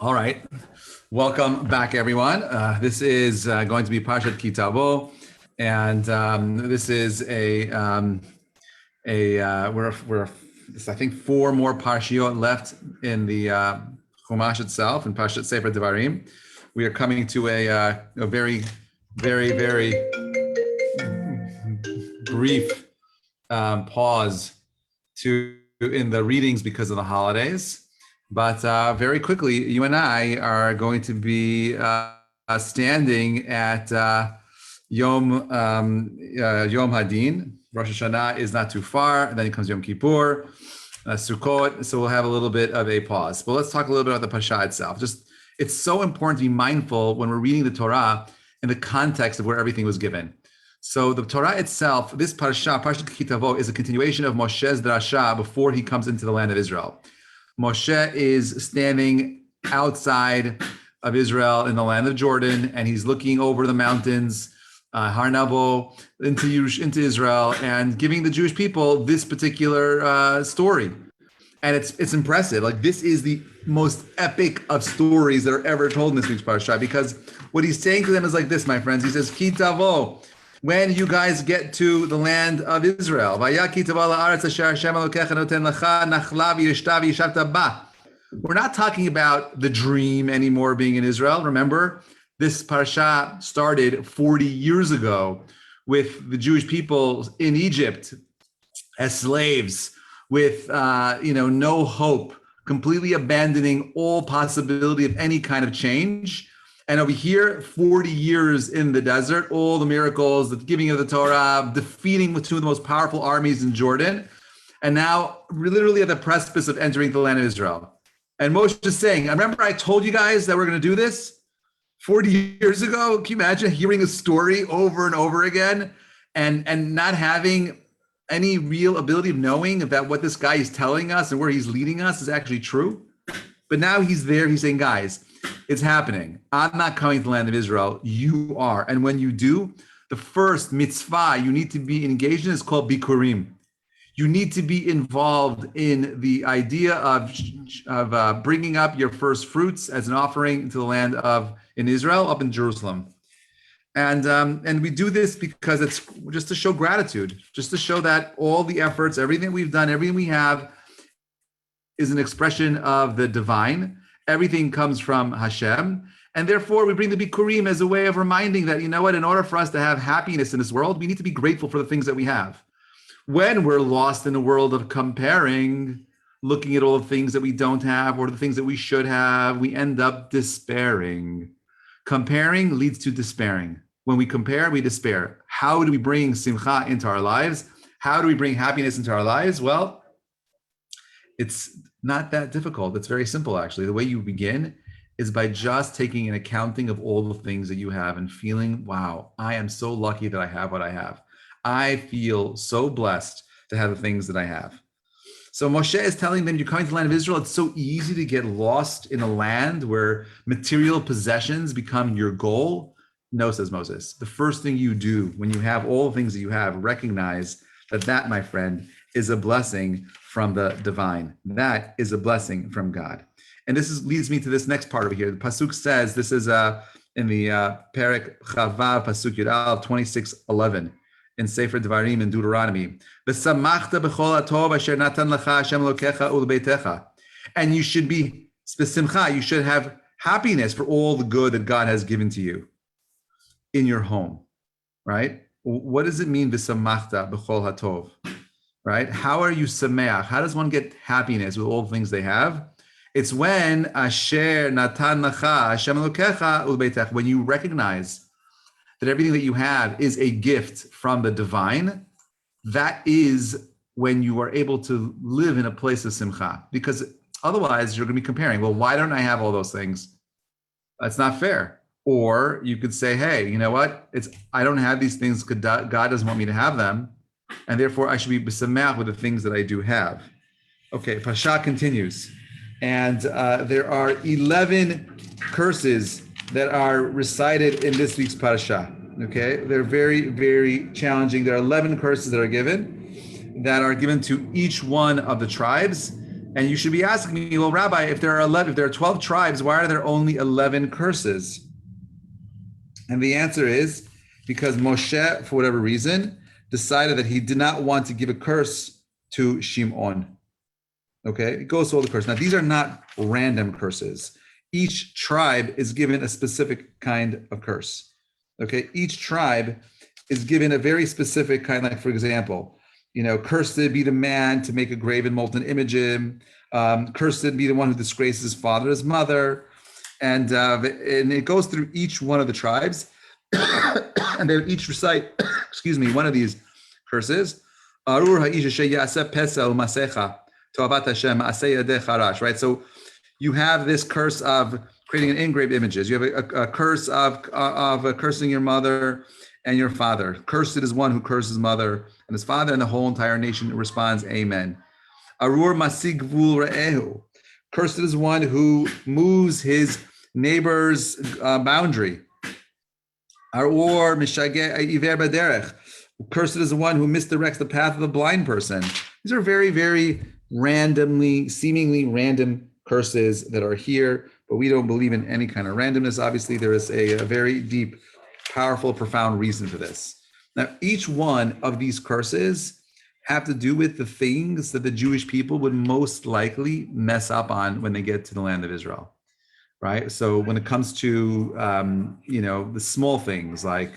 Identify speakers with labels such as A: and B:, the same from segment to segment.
A: All right. Welcome back, everyone. This is going to be Parshat Tabo, and this is we're I think 4 more parshiot left in the Chumash itself, in Parshat Sefer Devarim. We are coming to a very, very, very brief pause in the readings because of the holidays. But very quickly, you and I are going to be standing at Yom Hadin. Rosh Hashanah is not too far. And then comes Yom Kippur, Sukkot. So we'll have a little bit of a pause. But let's talk a little bit about the Parsha itself. It's so important to be mindful when we're reading the Torah in the context of where everything was given. So the Torah itself, this Parshat Tavo, is a continuation of Moshe's drasha before he comes into the land of Israel. Moshe is standing outside of Israel in the land of Jordan, and he's looking over the mountains, Har Nebo, into Israel, and giving the Jewish people this particular story. And it's impressive. Like, this is the most epic of stories that are ever told in this week's Parsha, because what he's saying to them is like this, my friends. He says, Ki tavo, when you guys get to the land of Israel. We're not talking about the dream anymore being in Israel. Remember, this parsha started 40 years ago with the Jewish people in Egypt as slaves with no hope, completely abandoning all possibility of any kind of change. And over here, 40 years in the desert, all the miracles, the giving of the Torah, defeating two of the most powerful armies in Jordan, and now we're literally at the precipice of entering the land of Israel. And Moshe is saying, remember I told you guys that we're going to do this 40 years ago? Can you imagine hearing a story over and over again and not having any real ability of knowing that what this guy is telling us and where he's leading us is actually true? But now he's there, he's saying, guys, it's happening. I'm not coming to the land of Israel. You are. And when you do, the first mitzvah you need to be engaged in is called bikurim. You need to be involved in the idea of bringing up your first fruits as an offering to the land in Israel, up in Jerusalem. And we do this because it's just to show gratitude, just to show that all the efforts, everything we've done, everything we have is an expression of the divine. Everything comes from Hashem, and therefore we bring the Bikurim as a way of reminding that, you know what, in order for us to have happiness in this world, we need to be grateful for the things that we have. When we're lost in a world of comparing, looking at all the things that we don't have or the things that we should have, we end up despairing. Comparing leads to despairing. When we compare, we despair. How do we bring simcha into our lives? How do we bring happiness into our lives? Well, it's not that difficult. It's very simple, actually. The way you begin is by just taking an accounting of all the things that you have and feeling, wow, I am so lucky that I have what I have. I feel so blessed to have the things that I have. So Moshe is telling them, you're coming to the land of Israel. It's so easy to get lost in a land where material possessions become your goal. No, says Moses, the first thing you do when you have all the things that you have, recognize that, my friend, is a blessing from the divine. That is a blessing from God. And this leads me to this next part over here. The Pasuk says, this is in the Perek Chavav, Pasuk Yudal 26:11 in Sefer Devarim in Deuteronomy. V'samachta b'chol hatov asher natan lecha Hashem Elokecha u'lebeitecha. And you should be besimcha, you should have happiness for all the good that God has given to you in your home, right? What does it mean, v'samachta b'chol hatov? Right? How are you sameach? How does one get happiness with all the things they have? It's when asher natan lecha Hashem Elokecha u'lebeitecha, when you recognize that everything that you have is a gift from the divine. That is when you are able to live in a place of simcha, because otherwise you're going to be comparing. Well, why don't I have all those things? That's not fair. Or you could say, hey, you know what? I don't have these things because God doesn't want me to have them, and therefore I should be b'sameach with the things that I do have. Okay, Pasha continues. And there are 11 curses that are recited in this week's parasha. Okay, they're very, very challenging. There are 11 curses that are given to each one of the tribes. And you should be asking me, well, Rabbi, if there are 12 tribes, why are there only 11 curses? And the answer is because Moshe, for whatever reason, decided that he did not want to give a curse to Shimon. Okay, it goes to all the curses. Now, these are not random curses. Each tribe is given a specific kind of curse. Okay, each tribe is given a very specific kind, like, for example, cursed be the man to make a graven molten image. Cursed be the one who disgraces his father, his mother. And it goes through each one of the tribes. And they would each recite, one of these curses. Right? So you have this curse of creating an engraved images. You have a curse of cursing your mother and your father. Cursed is one who curses his mother and his father, and the whole entire nation responds, Amen. Arur masig gvul re'ehu. Cursed is one who moves his neighbor's boundary. Arur mishageh iver baderech. Cursed is the one who misdirects the path of the blind person. These are very, very seemingly random curses that are here, but we don't believe in any kind of randomness. Obviously, there is a very deep, powerful, profound reason for this. Now, each one of these curses have to do with the things that the Jewish people would most likely mess up on when they get to the land of Israel, right? So when it comes to, the small things like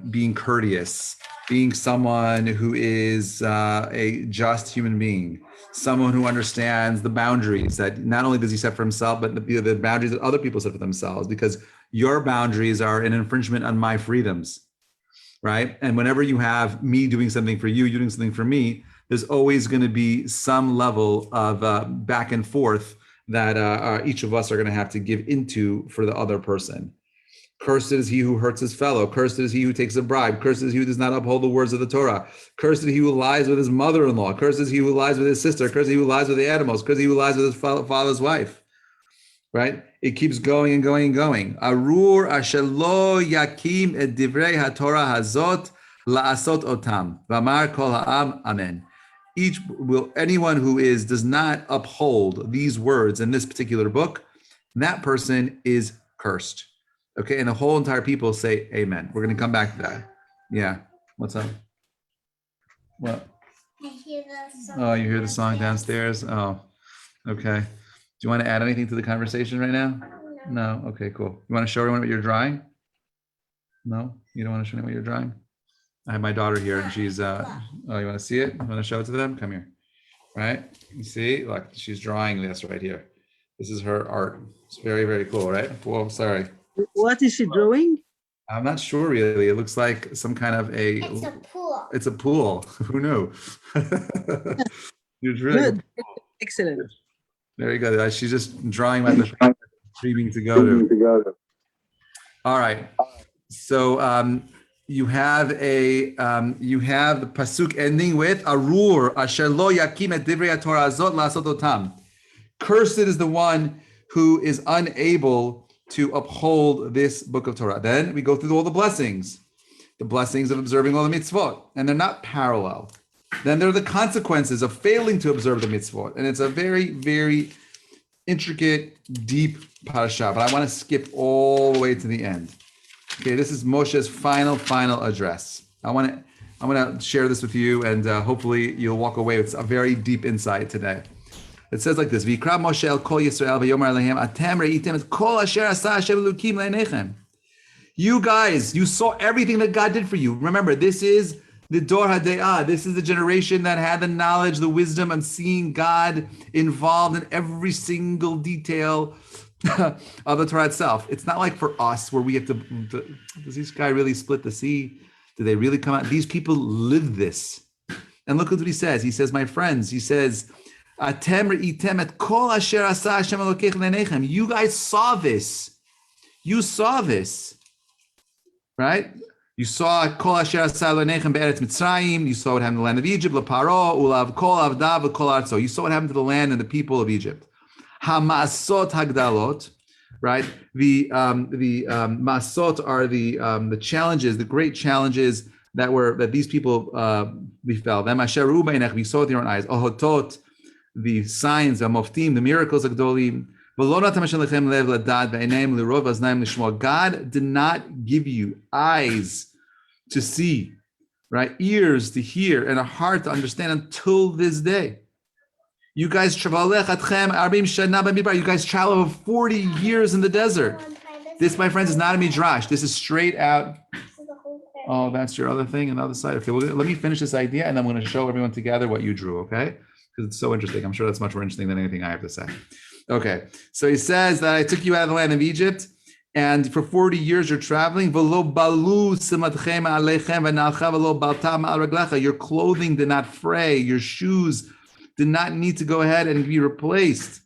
A: being courteous, being someone who is a just human being, someone who understands the boundaries that not only does he set for himself, but the boundaries that other people set for themselves, because your boundaries are an infringement on my freedoms, right? And whenever you have me doing something for you, you doing something for me, there's always going to be some level of back and forth that each of us are going to have to give into for the other person. Cursed is he who hurts his fellow. Cursed is he who takes a bribe. Cursed is he who does not uphold the words of the Torah. Cursed is he who lies with his mother-in-law. Cursed is he who lies with his sister. Cursed is he who lies with the animals. Cursed is he who lies with his father's wife. Right? It keeps going and going and going. Arur asher lo yakim et divrei haTorah hazot la'asot otam. V'amar kol ha'am amen. Anyone who does not uphold these words in this particular book, that person is cursed. Okay, and the whole entire people say amen. We're going to come back to that. Yeah. What's up? What?
B: I hear the song.
A: Oh, you hear the song downstairs? Oh, okay. Do you want to add anything to the conversation right now? No. Okay, cool. You want to show everyone what you're drawing? No? You don't want to show anyone what you're drawing? I have my daughter here and she's, you want to see it? You want to show it to them? Come here. Right? You see? Look, she's drawing this right here. This is her art. It's very, very cool, right? Whoa, sorry.
C: What is she drawing?
A: I'm not sure really. It looks like some kind of
B: It's a pool.
A: It's a pool. Who knew? It's really
C: Good. Excellent.
A: very good. She's just drawing like the dreaming to go to. All right. So you have the pasuk ending with Arur asher lo yakim et divrei Torah azot la'asot otam. Cursed is the one who is unable to uphold this book of Torah. Then we go through all the blessings of observing all the mitzvot, and they're not parallel. Then there are the consequences of failing to observe the mitzvot, and it's a very, very intricate, deep parasha, but I want to skip all the way to the end. Okay, this is Moshe's final address. I want to share this with you, and hopefully you'll walk away with a very deep insight today. It says like this: V'yikra Moshe el kol Yisrael v'yomer alehem atem reitem et kol asher asa Hashem Elokim le'nechem. You guys, you saw everything that God did for you. Remember, this is the Dor HaDe'ah. This is the generation that had the knowledge, the wisdom of seeing God involved in every single detail of the Torah itself. It's not like for us where we have to, does this guy really split the sea? Do they really come out? These people live this. And look at what he says. He says, my friends, he says, Atem reitem et kol asher asa Hashem Elokech le'nechem. You guys saw this. You saw this, right? You saw kol asher asa le'nechem be'eretz Mitzrayim. You saw what happened to the land of Egypt. Le'paro ulav kol avdav v'kol artzo. You saw what happened to the land and the people of Egypt. Hamasot hagdalot, right? The masot are the challenges, the great challenges that these people befell them. Asher ru b'einech, we saw with your own eyes. Ohotot. the signs, the moftim, the miracles, הגדולים. God did not give you eyes to see, right? Ears to hear, and a heart to understand until this day. You guys travel. You guys travel over 40 years in the desert. This, my friends, is not a midrash. This is straight out. Oh, that's your other thing on the other side. Okay, well, let me finish this idea, and I'm going to show everyone together what you drew, okay? Because it's so interesting. I'm sure that's much more interesting than anything I have to say. Okay, so he says that I took you out of the land of Egypt, and for 40 years you're traveling. Your clothing did not fray. Your shoes did not need to go ahead and be replaced.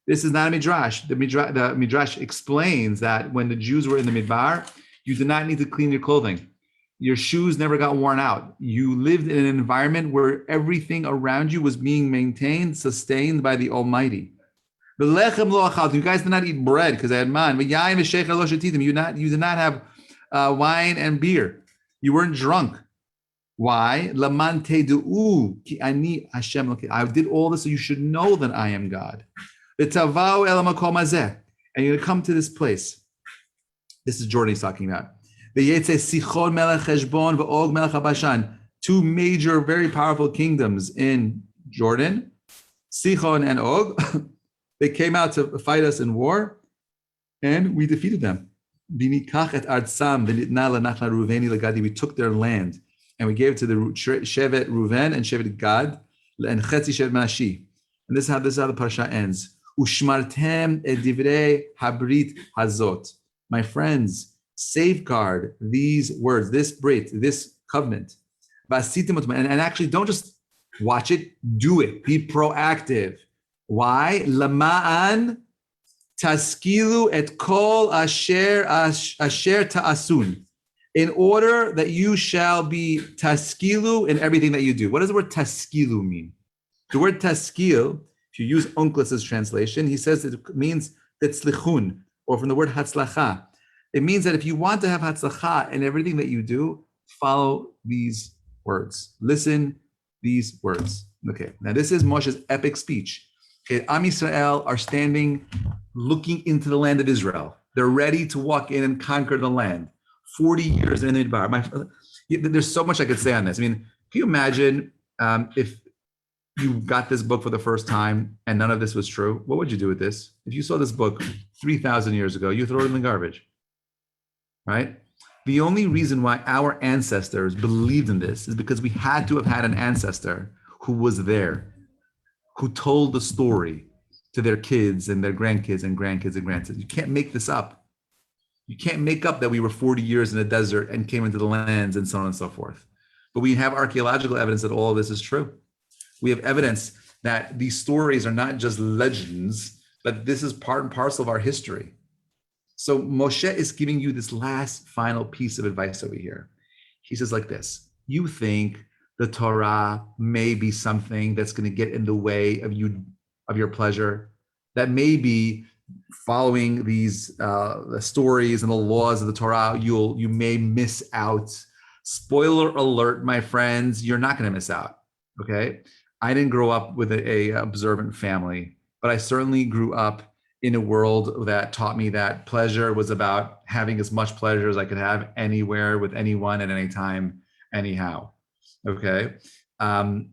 A: This is not a midrash. The midrash explains that when the Jews were in the midbar, you did not need to clean your clothing. Your shoes never got worn out. You lived in an environment where everything around you was being maintained, sustained by the Almighty. You guys did not eat bread because I had man. You did not have wine and beer. You weren't drunk. Why? I did all this so you should know that I am God. And you're going to come to this place. This is Jordan he's talking about. Two major, very powerful kingdoms in Jordan, Sichon and Og. They came out to fight us in war, and we defeated them. We took their land, and we gave it to the Shevet Reuven and Shevet Gad, and Chetzi Shevet Manashi. And this is how the parasha ends. Ushmartem et divrei habrit hazot. My friends, safeguard these words, this brit, this covenant. And actually don't just watch it, do it. Be proactive. Why? Lama'an taskilu et kol asher ta'asun. In order that you shall be taskilu in everything that you do. What does the word taskilu mean? The word taskil, if you use Onkelus's translation, he says it means tetzlichun, or from the word hatzlacha. It means that if you want to have hatzlacha in everything that you do, follow these words. Listen these words. Okay, now this is Moshe's epic speech. Okay, Am Yisrael are standing, looking into the land of Israel. They're ready to walk in and conquer the land. 40 years in the Midbar. There's so much I could say on this. I mean, can you imagine if you got this book for the first time and none of this was true? What would you do with this? If you saw this book 3,000 years ago, you throw it in the garbage, right? The only reason why our ancestors believed in this is because we had to have had an ancestor who was there, who told the story to their kids and their grandkids and grandkids and grandkids. You can't make this up. You can't make up that we were 40 years in the desert and came into the lands and so on and so forth. But we have archaeological evidence that all of this is true. We have evidence that these stories are not just legends, but this is part and parcel of our history. So Moshe is giving you this last final piece of advice over here. He says like this: you think the Torah may be something that's going to get in the way of your pleasure, that may be following these the stories and the laws of the Torah, you may miss out. Spoiler alert, my friends, you're not going to miss out. Okay, I didn't grow up with a observant family, but I certainly grew up in a world that taught me that pleasure was about having as much pleasure as I could have anywhere with anyone at any time, anyhow. Okay. And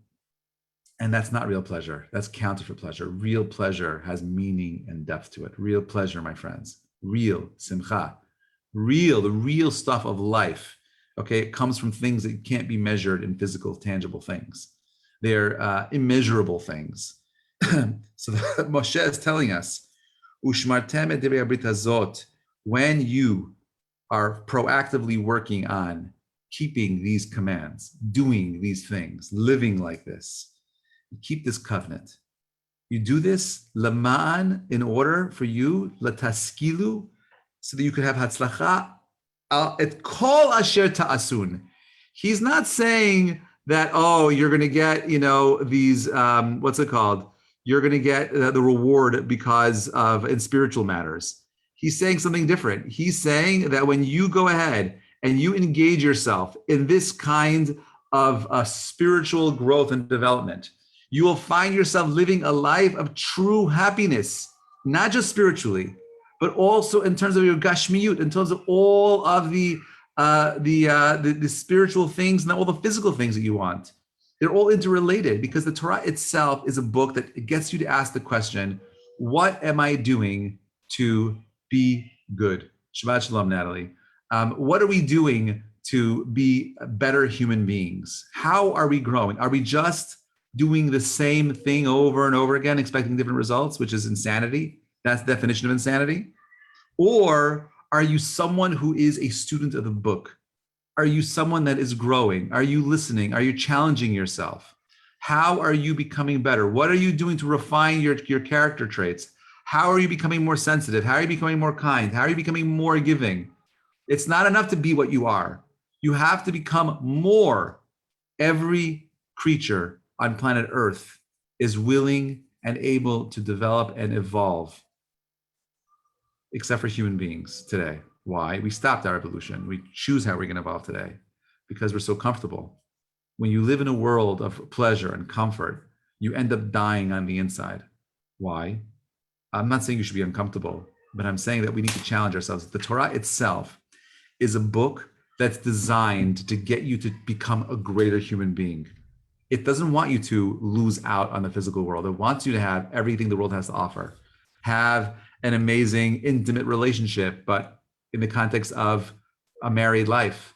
A: that's not real pleasure. That's counterfeit pleasure. Real pleasure has meaning and depth to it. Real pleasure, my friends. Real simcha. The real stuff of life. Okay, it comes from things that can't be measured in physical, tangible things. They're immeasurable things. So Moshe is telling us, Ushmartem et divrei habrit hazot, when you are proactively working on keeping these commands, doing these things, living like this, keep this covenant. You do this lama'an, in order for you, lataskilu, so that you could have hatzlacha et kol asher ta'asun. He's not saying that, oh, you're going to get, these, what's it called? You're going to get the reward because of in spiritual matters. He's saying something different. He's saying that when you go ahead and you engage yourself in this kind of spiritual growth and development, you will find yourself living a life of true happiness, not just spiritually, but also in terms of your gashmiyut, in terms of all of the spiritual things and all the physical things that you want. They're all interrelated because the Torah itself is a book that gets you to ask the question, what am I doing to be good? Shabbat Shalom, Natalie. What are we doing to be better human beings? How are we growing? Are we just doing the same thing over and over again, expecting different results, which is insanity? That's the definition of insanity. Or are you someone who is a student of the book? Are you someone that is growing? Are you listening? Are you challenging yourself? How are you becoming better? What are you doing to refine your character traits? How are you becoming more sensitive? How are you becoming more kind? How are you becoming more giving? It's not enough to be what you are. You have to become more. Every creature on planet Earth is willing and able to develop and evolve, except for human beings today. Why? We stopped our evolution. We choose how we're going to evolve today because we're so comfortable. When you live in a world of pleasure and comfort, you end up dying on the inside. Why? I'm not saying you should be uncomfortable, but I'm saying that we need to challenge ourselves. The Torah itself is a book that's designed to get you to become a greater human being. It doesn't want you to lose out on the physical world. It wants you to have everything the world has to offer. Have an amazing, intimate relationship, but in the context of a married life.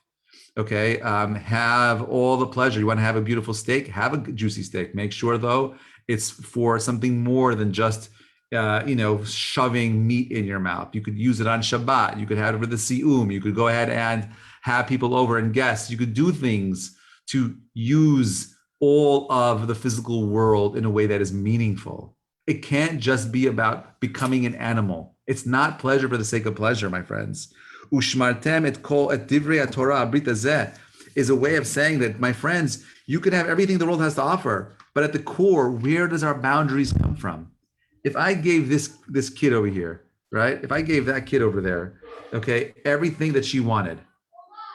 A: Okay, have all the pleasure. You want to have a beautiful steak? Have a juicy steak. Make sure, though, it's for something more than just, shoving meat in your mouth. You could use it on Shabbat. You could have it over the Si'um. You could go ahead and have people over and guests. You could do things to use all of the physical world in a way that is meaningful. It can't just be about becoming an animal. It's not pleasure for the sake of pleasure, my friends. Ushmartem et kol et divrei Torah abrit hazeh is a way of saying that, my friends, you can have everything the world has to offer, but at the core, where does our boundaries come from? If I gave this kid over here, right? If I gave that kid over there, okay, everything that she wanted,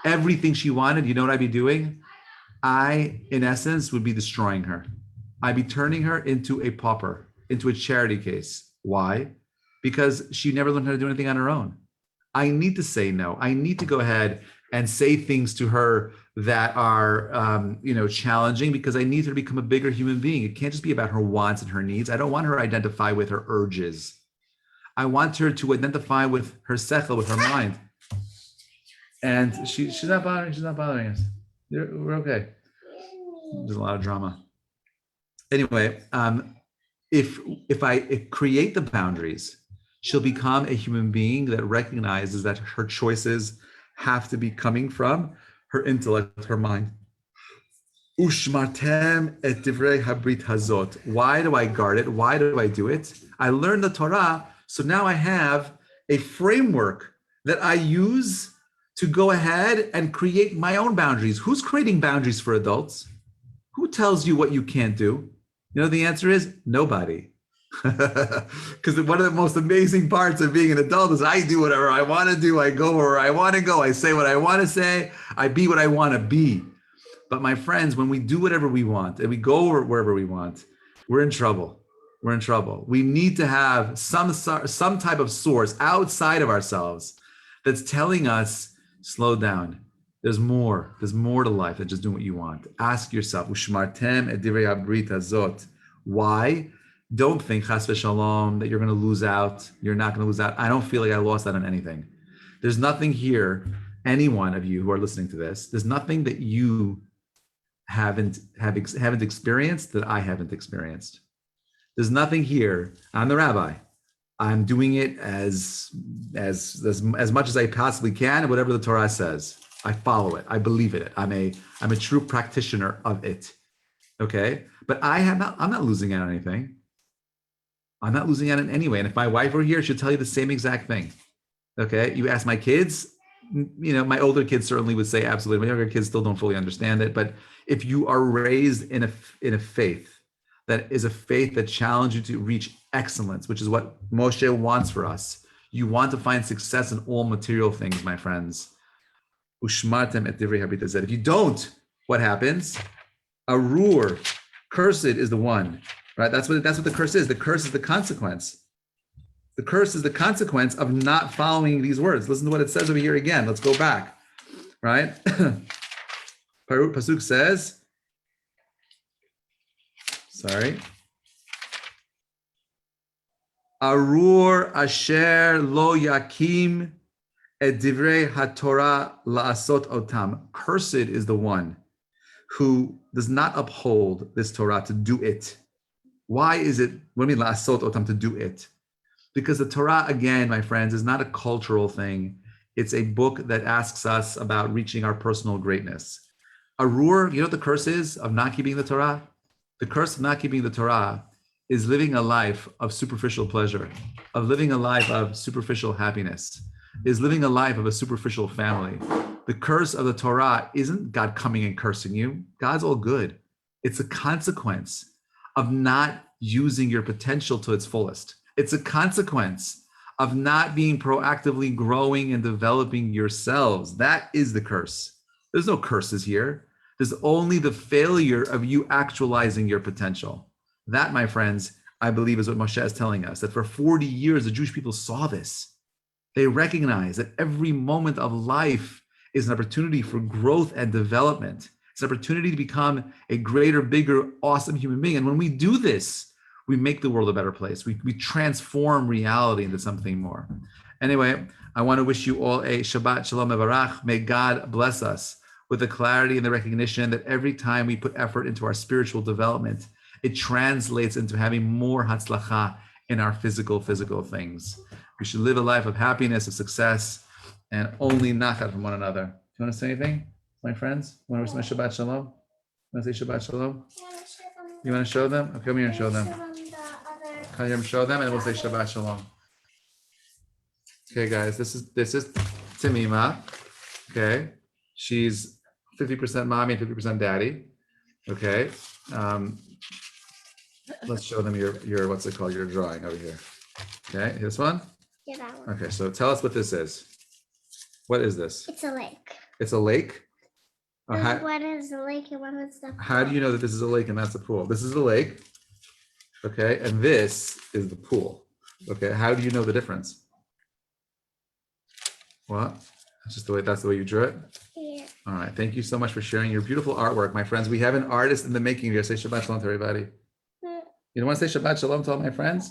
A: you know what I'd be doing? I, in essence, would be destroying her. I'd be turning her into a pauper, into a charity case. Why? Because she never learned how to do anything on her own. I need to say no. I need to go ahead and say things to her that are, challenging, because I need her to become a bigger human being. It can't just be about her wants and her needs. I don't want her to identify with her urges. I want her to identify with her sechel, with her mind. And she's not bothering. She's not bothering us. We're okay. There's a lot of drama. Anyway, if I create the boundaries, she'll become a human being that recognizes that her choices have to be coming from her intellect, her mind. Ushmartem et divrei habrit hazot. Why do I guard it? Why do I do it? I learned the Torah, so now I have a framework that I use to go ahead and create my own boundaries. Who's creating boundaries for adults? Who tells you what you can't do? You know, the answer is nobody. Because one of the most amazing parts of being an adult is I do whatever I want to do. I go where I want to go. I say what I want to say. I be what I want to be. But my friends, when we do whatever we want and we go wherever we want, we're in trouble. We're in trouble. We need to have some type of source outside of ourselves that's telling us, slow down. There's more. There's more to life than just doing what you want. Ask yourself, Ushmartem et divrei habrit hazot. Why? Don't think, chas v'shalom, that you're going to lose out. You're not going to lose out. I don't feel like I lost out on anything. There's nothing here, any one of you who are listening to this, there's nothing that you haven't experienced that I haven't experienced. There's nothing here. I'm the rabbi. I'm doing it as much as I possibly can, whatever the Torah says. I follow it. I believe in it. I'm a true practitioner of it. Okay, but I'm not losing out on anything. I'm not losing out in any way. And if my wife were here, she'll tell you the same exact thing. Okay, you ask my kids, my older kids certainly would say absolutely. My younger kids still don't fully understand it. But if you are raised in a faith that is a faith that challenges you to reach excellence, which is what Moshe wants for us, you want to find success in all material things, my friends. Ushmartem et divrei habrit hazeh. If you don't, what happens? Arur, Cursed is the one, right? That's what the curse is. The curse is the consequence. The curse is the consequence of not following these words. Listen to what it says over here again. Let's go back, right? Pasuk says, Arur asher lo yakim et divrei haTorah la'asot otam. Cursed is the one who does not uphold this Torah to do it. Why is it, what do you mean la'asot otam, to do it? Because the Torah, again, my friends, is not a cultural thing. It's a book that asks us about reaching our personal greatness. Arur, you know what the curse is of not keeping the Torah? The curse of not keeping the Torah is living a life of superficial pleasure, of living a life of superficial happiness, is living a life of a superficial family. The curse of the Torah isn't God coming and cursing you. God's all good. It's a consequence of not using your potential to its fullest. It's a consequence of not being proactively growing and developing yourselves. That is the curse. There's no curses here. There's only the failure of you actualizing your potential. That, my friends, I believe is what Moshe is telling us, that for 40 years, the Jewish people saw this. They recognize that every moment of life is an opportunity for growth and development. It's an opportunity to become a greater, bigger, awesome human being. And when we do this, we make the world a better place. We transform reality into something more. Anyway, I want to wish you all a Shabbat Shalom Mevarach. May God bless us with the clarity and the recognition that every time we put effort into our spiritual development, it translates into having more hatzlacha in our physical things. We should live a life of happiness, of success, and only nachat from one another. Do you want to say anything, my friends? You want to wish my Shabbat Shalom? You want to say Shabbat Shalom? You want to show them? Okay, come here and show them. Come here and show them, and we'll say Shabbat Shalom. Okay, guys, this is Tamima. Okay, she's 50% mommy and 50% daddy. Okay, let's show them your what's it called? Your drawing over here. Okay, this one.
B: Yeah, that one.
A: Okay, so tell us what this is. What is this?
B: It's a lake.
A: It's a lake.
B: One is a lake and one is the pool.
A: How do you know that this is a lake and that's a pool? This is the lake. Okay, and this is the pool. Okay, how do you know the difference? What? That's the way you drew it?
B: Yeah.
A: All right, thank you so much for sharing your beautiful artwork, my friends. We have an artist in the making here. Say Shabbat Shalom to everybody. You don't want to say Shabbat Shalom to all my friends?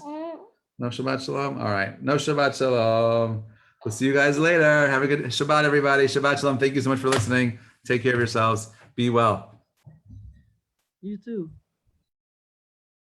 A: No Shabbat Shalom? All right, no Shabbat Shalom. We'll see you guys later. Have a good Shabbat, everybody. Shabbat Shalom. Thank you so much for listening. Take care of yourselves. Be well.
C: You too.